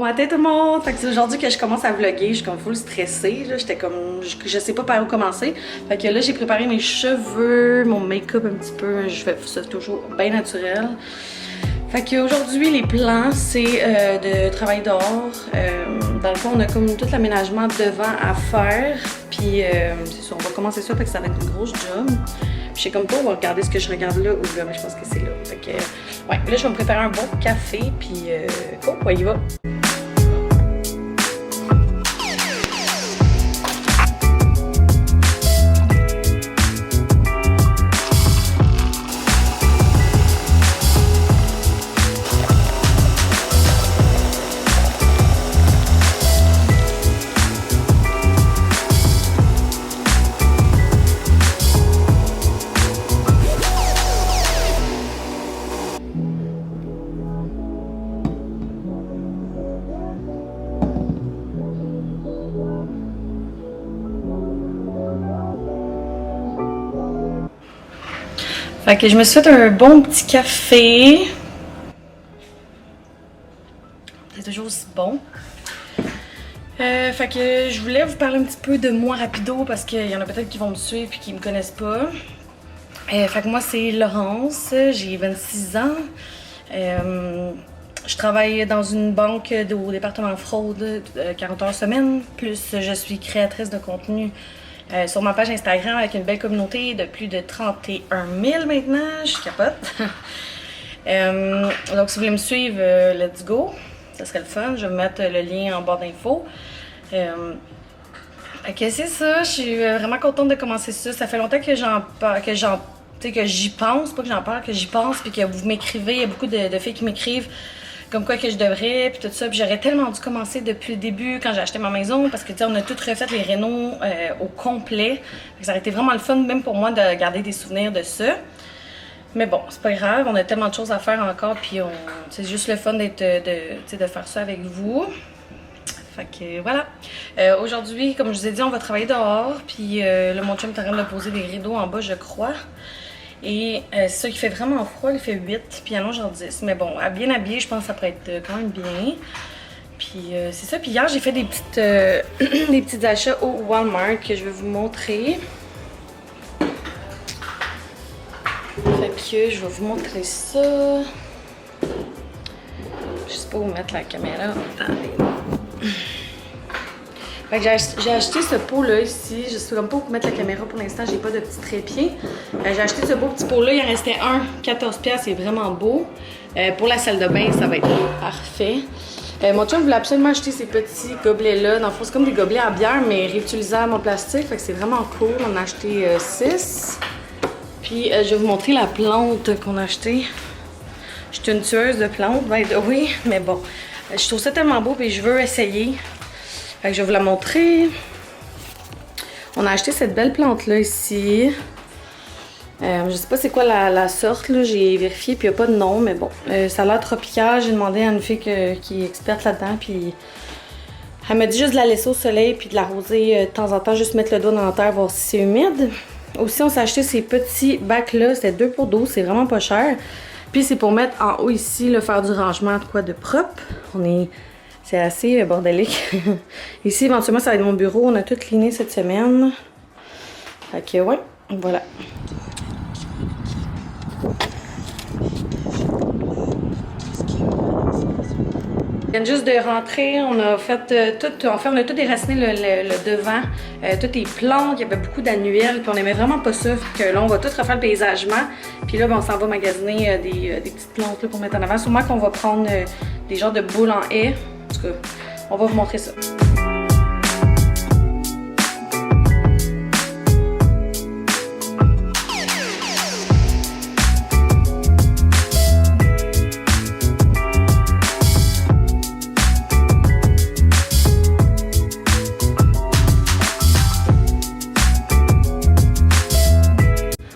matin tout le monde! Fait que c'est aujourd'hui que je commence à vlogger, je suis comme full stressée, j'étais comme, je sais pas par où commencer. Fait que là j'ai préparé mes cheveux, mon make-up un petit peu, je fais ça toujours bien naturel. Fait qu'aujourd'hui les plans c'est de travailler dehors. Dans le fond on a comme tout l'aménagement devant à faire, puis c'est ça, on va commencer ça, fait que ça va être une grosse job. Je sais comme pas, on va regarder ce que je regarde là ou là, mais je pense que c'est là. Fait que, ouais, là, je vais me préparer un bon café, puis go, on y va. Fait que je me suis fait un bon petit café. C'est toujours aussi bon. Fait que je voulais vous parler un petit peu de moi rapido parce qu'il y en a peut-être qui vont me suivre et qui me connaissent pas. Fait que moi c'est Laurence, j'ai 26 ans. Je travaille dans une banque au département fraude 40 heures semaine, plus je suis créatrice de contenu sur ma page Instagram avec une belle communauté de plus de 31 000 maintenant, je capote. Donc si vous voulez me suivre, let's go, ça serait le fun, je vais mettre le lien en barre d'infos. Ok, c'est ça, je suis vraiment contente de commencer ça, ça fait longtemps que que j'y pense, pas que j'en parle, que j'y pense, puis que vous m'écrivez, il y a beaucoup de filles qui m'écrivent comme quoi que je devrais, puis tout ça, puis j'aurais tellement dû commencer depuis le début quand j'ai acheté ma maison, parce que tu sais, on a tout refait les rénaux au complet, ça aurait été vraiment le fun, même pour moi, de garder des souvenirs de ça. Mais bon, c'est pas grave, on a tellement de choses à faire encore, puis c'est juste le fun d'être, de faire ça avec vous. Fait que voilà. Aujourd'hui, comme je vous ai dit, on va travailler dehors, puis là, mon chum est en train de poser des rideaux en bas, je crois. Et c'est ça, il fait vraiment froid, il fait 8, puis allons genre 10. Mais bon, bien habillé, je pense que ça pourrait être quand même bien. Puis c'est ça. Puis hier, j'ai fait des petits achats au Walmart que je vais vous montrer. Fait que je vais vous montrer ça. Je sais pas où mettre la caméra. Attendez. Fait que j'ai acheté ce pot-là ici. Je sais même pas où mettre la caméra pour l'instant, j'ai pas de petit trépied. J'ai acheté ce beau petit pot-là, il en restait un, 14$, c'est vraiment beau. Pour la salle de bain, ça va être parfait. Mon chum voulait absolument acheter ces petits gobelets-là. Dans le fond, c'est comme des gobelets à bière, mais réutilisables en plastique. Fait que c'est vraiment cool. On a acheté 6. Puis je vais vous montrer la plante qu'on a achetée. Je suis une tueuse de plantes, oui, mais bon. Je trouve ça tellement beau et je veux essayer. Fait que je vais vous la montrer. On a acheté cette belle plante-là ici. Je sais pas c'est quoi la sorte, là. J'ai vérifié puis il n'y a pas de nom, mais bon. Ça a l'air tropical. J'ai demandé à une fille qui est experte là-dedans, puis elle m'a dit juste de la laisser au soleil puis de l'arroser de temps en temps, juste mettre le doigt dans la terre, voir si c'est humide. Aussi, on s'est acheté ces petits bacs-là. C'était 2 pour 12, c'est vraiment pas cher. Puis c'est pour mettre en haut ici, là, faire du rangement de quoi de propre. C'est assez bordélique. Ici, éventuellement, ça va être mon bureau. On a tout cleané cette semaine. Fait que, ouais, voilà. On vient juste de rentrer, on a fait on a tout déraciné le devant, toutes les plantes, il y avait beaucoup d'annuelles, puis on aimait vraiment pas ça, fait que là on va tout refaire le paysagement, puis là ben, on s'en va magasiner des petites plantes là, pour mettre en avant, sûrement qu'on va prendre des genres de boules en haie, en tout cas, on va vous montrer ça.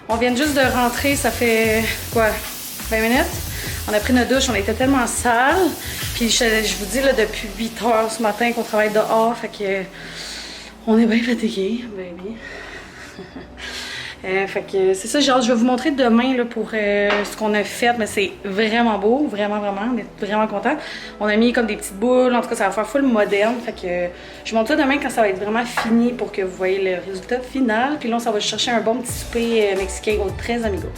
On vient juste de rentrer, ça fait quoi, 20 minutes? On a pris notre douche, on était tellement sale. Puis je vous dis là, depuis 8 heures ce matin qu'on travaille dehors, fait que on est bien fatigué, baby. Fait que c'est ça, genre, je vais vous montrer demain là, pour ce qu'on a fait, mais c'est vraiment beau, vraiment, on est vraiment contents. On a mis comme des petites boules, en tout cas ça va faire full moderne, fait que je vous montre ça demain quand ça va être vraiment fini pour que vous voyez le résultat final. Puis là, ça va chercher un bon petit souper mexicain au Tres Amigos.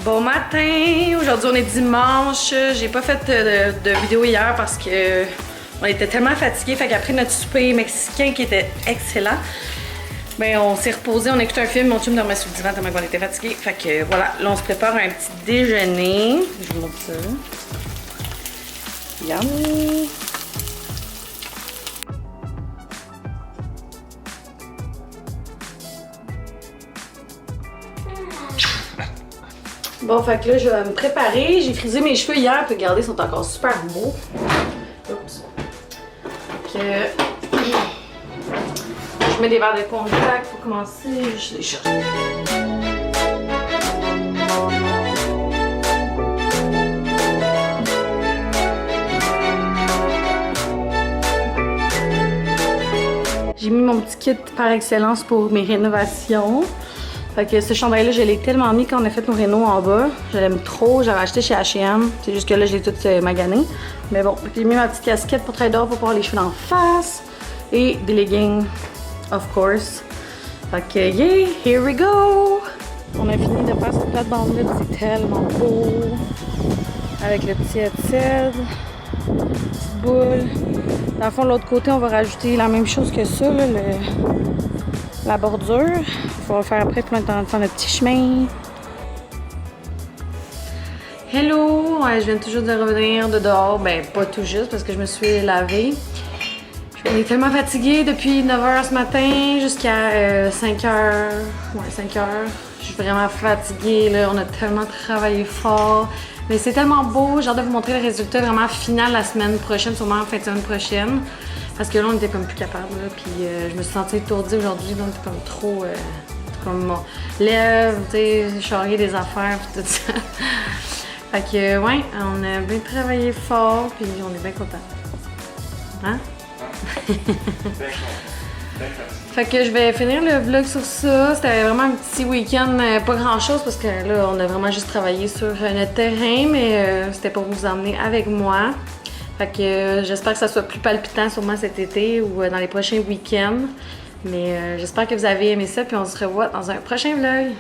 Bon matin! Aujourd'hui on est dimanche. J'ai pas fait de vidéo hier parce que on était tellement fatigués. Fait qu'après notre souper mexicain qui était excellent, ben on s'est reposé, on a écouté un film, mon chum dormait sur le divan tellement qu'on était fatigués. Fait que voilà, là on se prépare un petit déjeuner. Je vous montre ça. Yum! Bon, fait que là, je vais me préparer. J'ai frisé mes cheveux hier, puis regardez, ils sont encore super beaux. Oups. Fait que... je mets des verres de contact pour commencer. Je les cherche. J'ai mis mon petit kit par excellence pour mes rénovations. Fait que ce chandail-là, je l'ai tellement mis quand on a fait nos rénaux en bas. Je l'aime trop. J'avais acheté chez H&M. C'est juste que là, je l'ai tout magané. Mais bon, j'ai mis ma petite casquette pour trader pour avoir les cheveux en face. Et des leggings, of course. Fait que, yeah, here we go! On a fini de faire cette plate-bande-là. C'est tellement beau. Avec le petit headset. Petite boule. Dans le fond, de l'autre côté, on va rajouter la même chose que ça, là, la bordure. Il faut faire après pour faire notre petit chemin. Hello! Ouais, je viens toujours de revenir de dehors. Ben, pas tout juste parce que je me suis lavée. On est tellement fatigués depuis 9h ce matin jusqu'à 5h. Ouais, 5h. Je suis vraiment fatiguée, là. On a tellement travaillé fort. Mais c'est tellement beau. J'ai hâte de vous montrer le résultat vraiment final la semaine prochaine, sûrement en fin de semaine prochaine. Parce que là, on était comme plus capable, là. Puis je me suis sentie étourdie aujourd'hui, donc c'était comme trop... comme mon lèvres, tu sais, charrier des affaires, puis tout ça. Fait que, ouais, on a bien travaillé fort, puis on est bien contents. Hein? Fait que je vais finir le vlog sur ça. C'était vraiment un petit week-end, pas grand-chose, parce que là, on a vraiment juste travaillé sur notre terrain, mais c'était pour vous emmener avec moi. Fait que j'espère que ça soit plus palpitant sûrement cet été ou dans les prochains week-ends. Mais j'espère que vous avez aimé ça, puis on se revoit dans un prochain vlog.